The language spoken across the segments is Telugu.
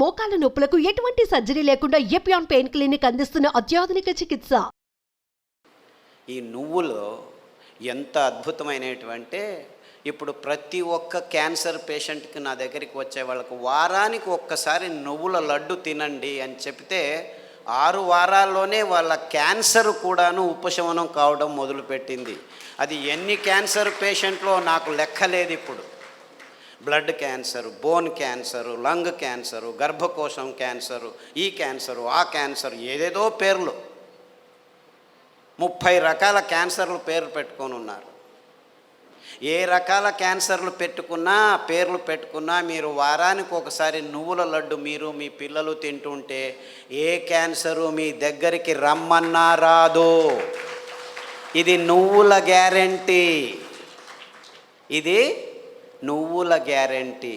మోకాల నొప్పులకు ఎటువంటి సర్జరీ లేకుండా ఎపియాన్ పెయిన్ క్లినిక్ అందిస్తున్న అత్యాధునిక చికిత్స. ఈ నువ్వులు ఎంత అద్భుతమైనటువంటి, ఇప్పుడు ప్రతి ఒక్క క్యాన్సర్ పేషెంట్కి నా దగ్గరికి వచ్చే వాళ్ళకు వారానికి ఒక్కసారి నువ్వుల లడ్డు తినండి అని చెప్తే 6 వారాల్లోనే వాళ్ళ క్యాన్సర్ కూడాను ఉపశమనం కావడం మొదలుపెట్టింది. అది ఎన్ని క్యాన్సర్ పేషెంట్లో నాకు లెక్కలేదు. ఇప్పుడు blood cancer, bone cancer, lung cancer, గర్భకోశం క్యాన్సరు, ఈ క్యాన్సరు, ఆ క్యాన్సరు, ఏదేదో పేర్లు 30 రకాల క్యాన్సర్లు పేర్లు పెట్టుకొని ఉన్నారు. ఏ రకాల క్యాన్సర్లు పెట్టుకున్నా, పేర్లు పెట్టుకున్నా, మీరు వారానికి ఒకసారి నువ్వుల లడ్డు మీరు మీ పిల్లలు తింటుంటే ఏ క్యాన్సరు మీ దగ్గరికి రమ్మన్నా రాదు. ఇది నువ్వుల గ్యారెంటీ. ఇది నువ్వుల గ్యారెంటీ.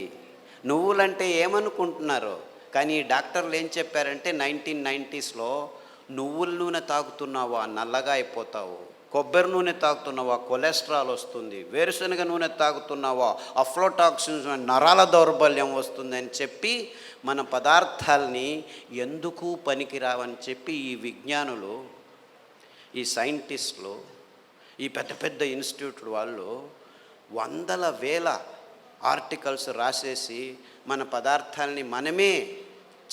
నువ్వులంటే ఏమనుకుంటున్నారు? కానీ డాక్టర్లు ఏం చెప్పారంటే 1990స్లో నువ్వుల నూనె తాగుతున్నావా నల్లగా అయిపోతావు, కొబ్బరి నూనె తాగుతున్నావా కొలెస్ట్రాల్ వస్తుంది, వేరుశనగ నూనె తాగుతున్నావా అఫ్లోటాక్సిన్స్ నరాల దౌర్బల్యం వస్తుందని చెప్పి మన పదార్థాలని ఎందుకు పనికిరావని చెప్పి ఈ విజ్ఞానులు, ఈ సైంటిస్టులు, ఈ పెద్ద పెద్ద ఇన్స్టిట్యూట్ వాళ్ళు వందల వేల ఆర్టికల్స్ రాసేసి మన పదార్థాలని మనమే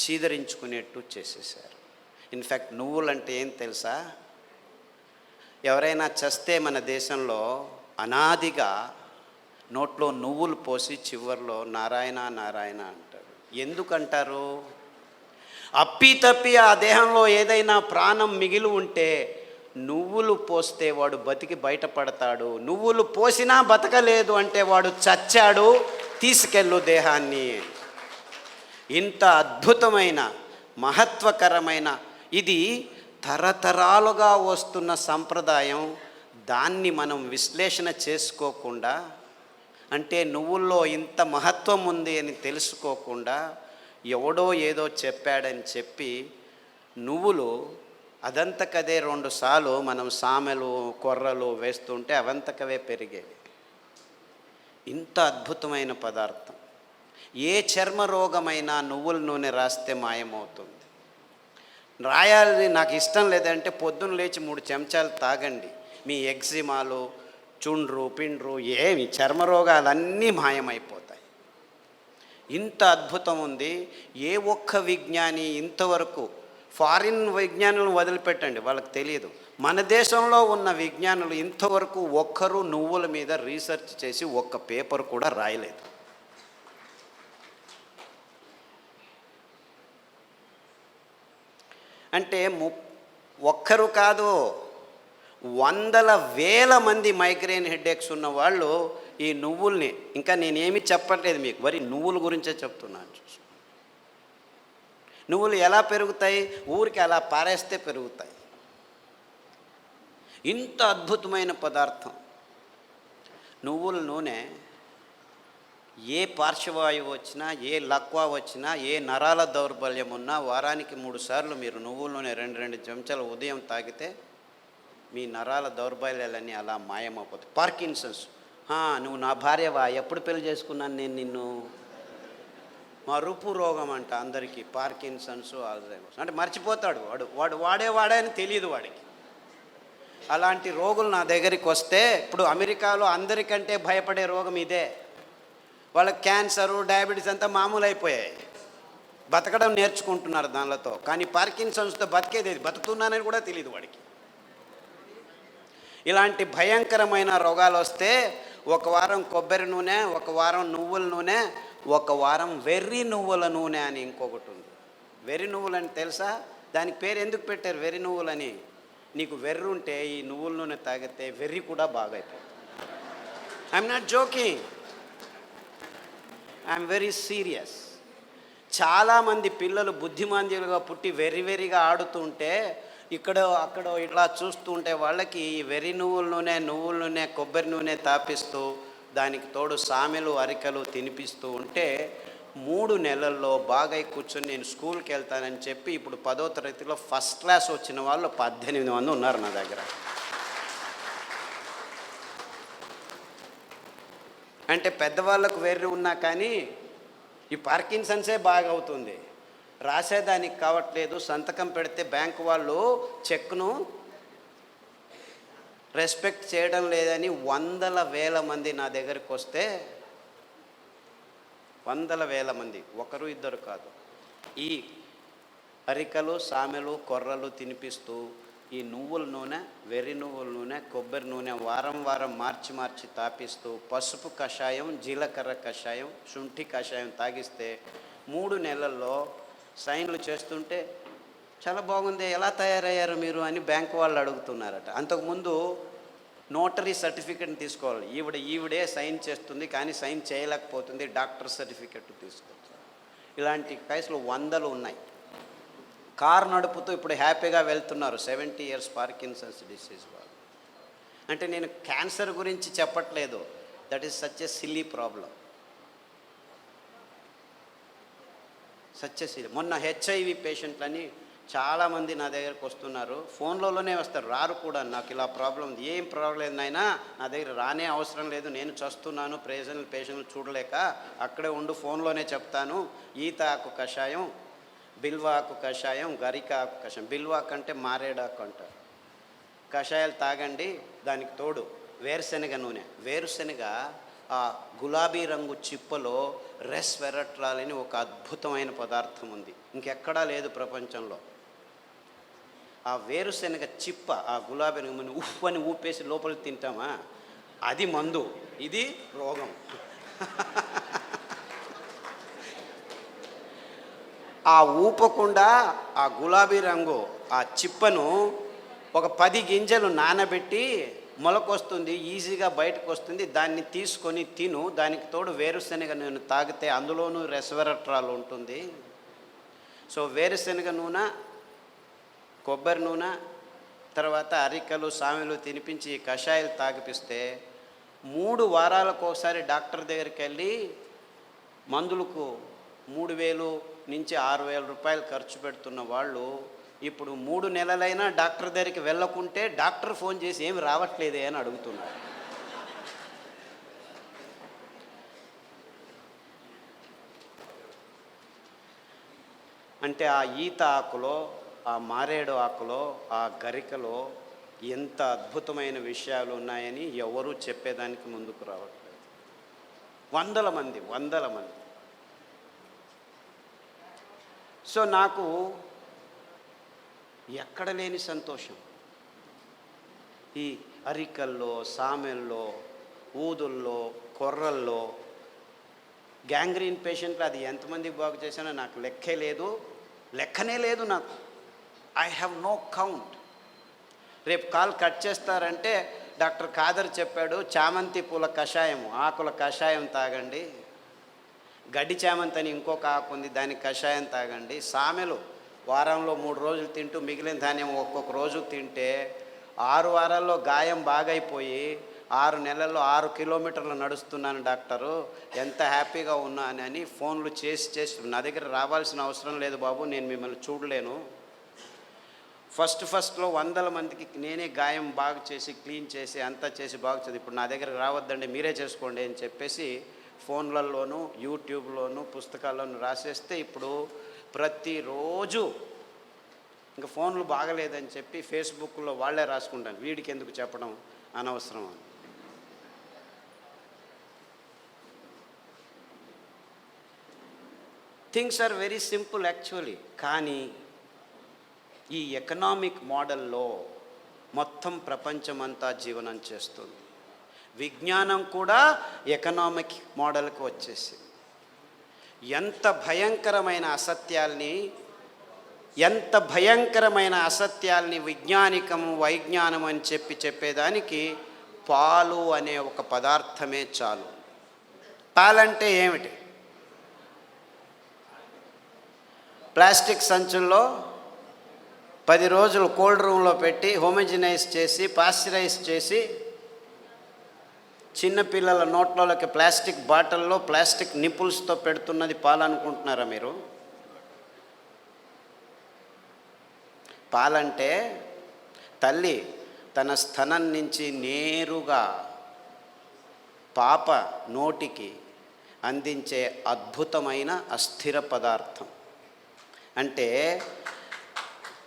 చీదరించుకునేట్టు చేసేసారు. ఇన్ఫ్యాక్ట్ నువ్వులంటే ఏం తెలుసా? ఎవరైనా చస్తే మన దేశంలో అనాదిగా నోట్లో నువ్వులు పోసి చివర్లో నారాయణ నారాయణ అంటారు. ఎందుకంటారు? అప్పి ఆ దేహంలో ఏదైనా ప్రాణం మిగిలి ఉంటే నువ్వులు పోస్తే వాడు బతికి బయటపడతాడు, నువ్వులు పోసినా బతకలేదు అంటే వాడు చచ్చాడు, తీసుకెళ్ళు దేహాన్ని. ఇంత అద్భుతమైన మహత్వకరమైన ఇది తరతరాలుగా వస్తున్న సంప్రదాయం. దాన్ని మనం విశ్లేషణ చేసుకోకుండా, అంటే నువ్వుల్లో ఇంత మహత్వం ఉంది అని తెలుసుకోకుండా ఎవడో ఏదో చెప్పాడని చెప్పి నువ్వులు అదంతకదే 2 సార్లు మనం సామెలు కొర్రలు వేస్తుంటే అవంతకవే పెరిగేవి. ఇంత అద్భుతమైన పదార్థం. ఏ చర్మ రోగమైనా నువ్వుల నూనె రాస్తే మాయమవుతుంది. రాయాలి నాకు ఇష్టం లేదంటే పొద్దున్న లేచి 3 చెంచాలు తాగండి, మీ ఎగ్జిమాలు, చుండ్రు పిండ్రు ఏమి చర్మ రోగాలన్నీ మాయమైపోతాయి. ఇంత అద్భుతం ఉంది. ఏ ఒక్క విజ్ఞాని ఇంతవరకు, ఫారిన్ విజ్ఞానులను వదిలిపెట్టండి, వాళ్ళకి తెలియదు, మన దేశంలో ఉన్న విజ్ఞానులు ఇంతవరకు ఒక్కరు నువ్వుల మీద రీసెర్చ్ చేసి ఒక్క పేపర్ కూడా రాయలేదు. అంటే ఒక్కరు కాదు, వందల వేల మంది మైగ్రేన్ హెడేక్స్ ఉన్న వాళ్ళు ఈ నువ్వుల్ని, ఇంకా నేనేమి చెప్పట్లేదు మీకు, వరి నువ్వుల గురించే చెప్తున్నాను. నువ్వులు ఎలా పెరుగుతాయి? ఊరికి అలా పారేస్తే పెరుగుతాయి. ఇంత అద్భుతమైన పదార్థం నువ్వుల నూనె. ఏ పార్శ్వవాయువు వచ్చినా, ఏ లక్వా వచ్చినా, ఏ నరాల దౌర్బల్యం ఉన్నా వారానికి 3 సార్లు మీరు నువ్వుల నూనె 2 చెంచాలు ఉదయం తాగితే మీ నరాల దౌర్బల్యాలన్నీ అలా మాయమైపోతాయి. పార్కిన్సన్స్, నువ్వు నా భార్యవా, ఎప్పుడు పెళ్లి చేసుకున్నాను నేను నిన్ను, మరుపు రోగం అంట అందరికీ, పార్కిన్సన్స్, ఆల్జైమర్స్ అంటే మర్చిపోతాడు వాడు వాడే అని తెలియదు వాడికి. అలాంటి రోగులు నా దగ్గరికి వస్తే, ఇప్పుడు అమెరికాలో అందరికంటే భయపడే రోగం ఇదే. వాళ్ళకి క్యాన్సరు, డయాబెటీస్ అంతా మామూలు అయిపోయాయి, బతకడం నేర్చుకుంటున్నారు దానిలతో. కానీ పార్కిన్సన్స్తో బతికేది, బతుకుతున్నానని కూడా తెలియదు వాడికి. ఇలాంటి భయంకరమైన రోగాలు వస్తే 1 వారం కొబ్బరి నూనె, 1 వారం నువ్వుల నూనె, 1 వారం వెర్రి నువ్వుల నూనె అని ఇంకొకటి ఉంది. వెర్రి నువ్వులని తెలుసా? దానికి పేరు ఎందుకు పెట్టారు వెర్రి నువ్వులని? నీకు వెర్రి ఉంటే ఈ నువ్వుల నూనె తాగితే వెర్రి కూడా బాగా అయిపోతుంది. I'm not joking, I'm very serious. చాలామంది పిల్లలు బుద్ధిమాంద్యులుగా పుట్టి వెర్రిగా ఆడుతుంటే అక్కడ ఇట్లా చూస్తూ ఉంటే వాళ్ళకి ఈ వెర్రి నువ్వుల నూనె, కొబ్బరి నూనె తాపిస్తూ దానికి తోడు సామెలు అరికలు తినిపిస్తూ ఉంటే 3 నెలల్లో బాగా కూర్చొని నేను స్కూల్కి వెళ్తానని చెప్పి ఇప్పుడు 10వ తరగతిలో ఫస్ట్ క్లాస్ వచ్చిన వాళ్ళు 18 మంది ఉన్నారు నా దగ్గర. అంటే పెద్దవాళ్ళకు వెర్రి ఉన్నా కానీ ఈ పార్కిన్సన్సే బాగా అవుతుంది. రాసేదానికి కావట్లేదు, సంతకం పెడితే బ్యాంకు వాళ్ళు చెక్ను రెస్పెక్ట్ చేయడం లేదని వందల వేల మంది నా దగ్గరికి వస్తే, వందల వేల మంది, ఒకరు ఇద్దరు కాదు, ఈ అరికలు సామెలు కొర్రలు తినిపిస్తూ ఈ నువ్వుల నూనె, వెర్రి నువ్వుల నూనె, కొబ్బరి నూనె వారం వారం మార్చి తాపిస్తూ పసుపు కషాయం, జీలకర్ర కషాయం, శుంఠి కషాయం తాగిస్తే 3 నెలల్లో సైన్లు చేస్తుంటే చాలా బాగుంది, ఎలా తయారయ్యారు మీరు అని బ్యాంకు వాళ్ళు అడుగుతున్నారట. అంతకుముందు నోటరీ సర్టిఫికెట్ని తీసుకోవాలి, ఈవిడే సైన్ చేస్తుంది కానీ సైన్ చేయలేకపోతుంది, డాక్టర్ సర్టిఫికెట్ తీసుకోవచ్చు. ఇలాంటి కేసులు వందలు ఉన్నాయి. కారు నడుపుతూ ఇప్పుడు హ్యాపీగా వెళ్తున్నారు 70 years పార్కిన్సన్స్ డిసీజ్ వాళ్ళు. అంటే నేను క్యాన్సర్ గురించి చెప్పట్లేదు, that is such a silly problem, such a silly. మొన్న హెచ్ఐవి పేషెంట్లని చాలామంది నా దగ్గరకు వస్తున్నారు, ఫోన్లలోనే వస్తారు, రారు కూడా. నాకు ఇలా ప్రాబ్లం ఉంది, ఏం ప్రాబ్లం లేదు నాయనా, నా దగ్గర రానే అవసరం లేదు, నేను చస్తున్నాను, పేషెంట్లు చూడలేక, అక్కడే ఉండు, ఫోన్లోనే చెప్తాను. ఈత ఆకు కషాయం, బిల్వాకు కషాయం, గరిక ఆకు కషాయం, బిల్వాకు అంటే మారేడాకు అంటారు, కషాయాలు తాగండి. దానికి తోడు వేరుశనగ నూనె. వేరుశనగ ఆ గులాబీ రంగు చిప్పలో రెస్వెరట్రాల్ అని ఒక అద్భుతమైన పదార్థం ఉంది, ఇంకెక్కడా లేదు ప్రపంచంలో. ఆ వేరుశనగ చిప్ప, ఆ గులాబీ రంగు ఉఫ్ అని ఊపేసి లోపలికి తింటామా, అది మందు, ఇది రోగం. ఆ ఊపకుండా ఆ గులాబీ రంగు ఆ చిప్పను ఒక 10 గింజలు నానబెట్టి మొలకొస్తుంది, ఈజీగా బయటకు వస్తుంది, దాన్ని తీసుకొని తిను. దానికి తోడు వేరుశనగ నూనె తాగితే అందులోనూ రెస్వెరట్రాల్ ఉంటుంది. సో వేరుశనగ నూనె, కొబ్బరి నూనె, తర్వాత అరికలు సామెలు తినిపించి కషాయాలు తాగిపిస్తే 3 వారాలకు ఒకసారి డాక్టర్ దగ్గరికి వెళ్ళి మందులకు 3,000 నుంచి 6,000 రూపాయలు ఖర్చు పెడుతున్న వాళ్ళు ఇప్పుడు 3 నెలలైనా డాక్టర్ దగ్గరికి వెళ్ళకుంటే డాక్టర్ ఫోన్ చేసి ఏమి రావట్లేదే అని అడుగుతున్నారు. అంటే ఆ ఈత ఆకులో, ఆ మారేడు ఆకులో, ఆ గరికలో ఎంత అద్భుతమైన విషయాలు ఉన్నాయని ఎవరూ చెప్పేదానికి ముందుకు రావట్లేదు. వందల మంది. సో నాకు ఎక్కడ లేని సంతోషం. ఈ అరికల్లో, సామెల్లో, ఊదుల్లో, కొర్రల్లో, గ్యాంగ్రీన్ పేషెంట్లు అది ఎంతమందికి బాగు చేశానో నాకు లెక్కనే లేదు నాకు. I have no count. రేపు కాల్ కట్ చేస్తారంటే డాక్టర్ ఖాదర్ చెప్పాడు, చామంతి పూల కషాయం, ఆకుల కషాయం తాగండి, గడ్డి చామంతి అని ఇంకొక ఆకు ఉంది, దానికి కషాయం తాగండి, సామెలు వారంలో 3 రోజులు తింటూ మిగిలిన ధాన్యం ఒక్కొక్క రోజు తింటే 6 వారాల్లో గాయం బాగైపోయి 6 నెలల్లో 6 కిలోమీటర్లు నడుస్తున్నాను డాక్టరు, ఎంత హ్యాపీగా ఉన్నానని ఫోన్లు చేసి నా దగ్గర రావాల్సిన అవసరం లేదు బాబు, నేను మిమ్మల్ని చూడలేను. ఫస్ట్లో 100 మందికి నేనే గాయం బాగు చేసి క్లీన్ చేసి అంతా చేసి బాగు చేసి, ఇప్పుడు నా దగ్గర రావద్దండి మీరే చేసుకోండి అని చెప్పేసి ఫోన్లలోనూ యూట్యూబ్లోనూ పుస్తకాల్లోనూ రాసేస్తే ఇప్పుడు ప్రతిరోజు ఇంకా ఫోన్లు బాగలేదని చెప్పి ఫేస్బుక్లో వాళ్ళే రాసుకుంటాను, వీడికి ఎందుకు చెప్పడం అనవసరం అని. Things are very simple actually. కానీ ఈ ఎకనామిక్ మోడల్లో మొత్తం ప్రపంచమంతా జీవనం చేస్తుంది. విజ్ఞానం కూడా ఎకనామిక్ మోడల్కి వచ్చేసి ఎంత భయంకరమైన అసత్యాల్ని వైజ్ఞానం అని చెప్పేదానికి పాలు అనే ఒక పదార్థమే చాలు. పాలంటే ఏమిటి? ప్లాస్టిక్ సంచుల్లో 10 రోజులు కోల్డ్ రూమ్లో పెట్టి హోమోజినైజ్ చేసి పాస్చరైజ్ చేసి చిన్నపిల్లల నోట్లలోకి ప్లాస్టిక్ బాటిల్లో ప్లాస్టిక్ నిపుల్స్తో పెడుతున్నది పాలనుకుంటున్నారా మీరు? పాలంటే తల్లి తన స్తనం నుంచి నేరుగా పాప నోటికి అందించే అద్భుతమైన అస్థిర పదార్థం. అంటే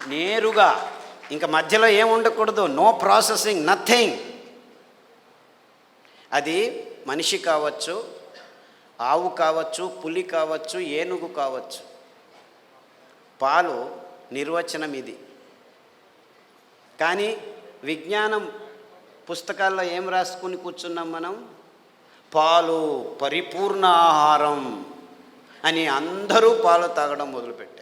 నేరుగా ఇంకా మధ్యలో ఏం ఉండకూడదు, నో ప్రాసెసింగ్, నథింగ్. అది మనిషి కావచ్చు, ఆవు కావచ్చు, పులి కావచ్చు, ఏనుగు కావచ్చు. పాలు నిర్వచనం ఇది. కానీ విజ్ఞానం పుస్తకాల్లో ఏం రాసుకుని కూర్చున్నాం మనం? పాలు పరిపూర్ణ ఆహారం అని అందరూ పాలు తాగడం మొదలుపెట్టారు.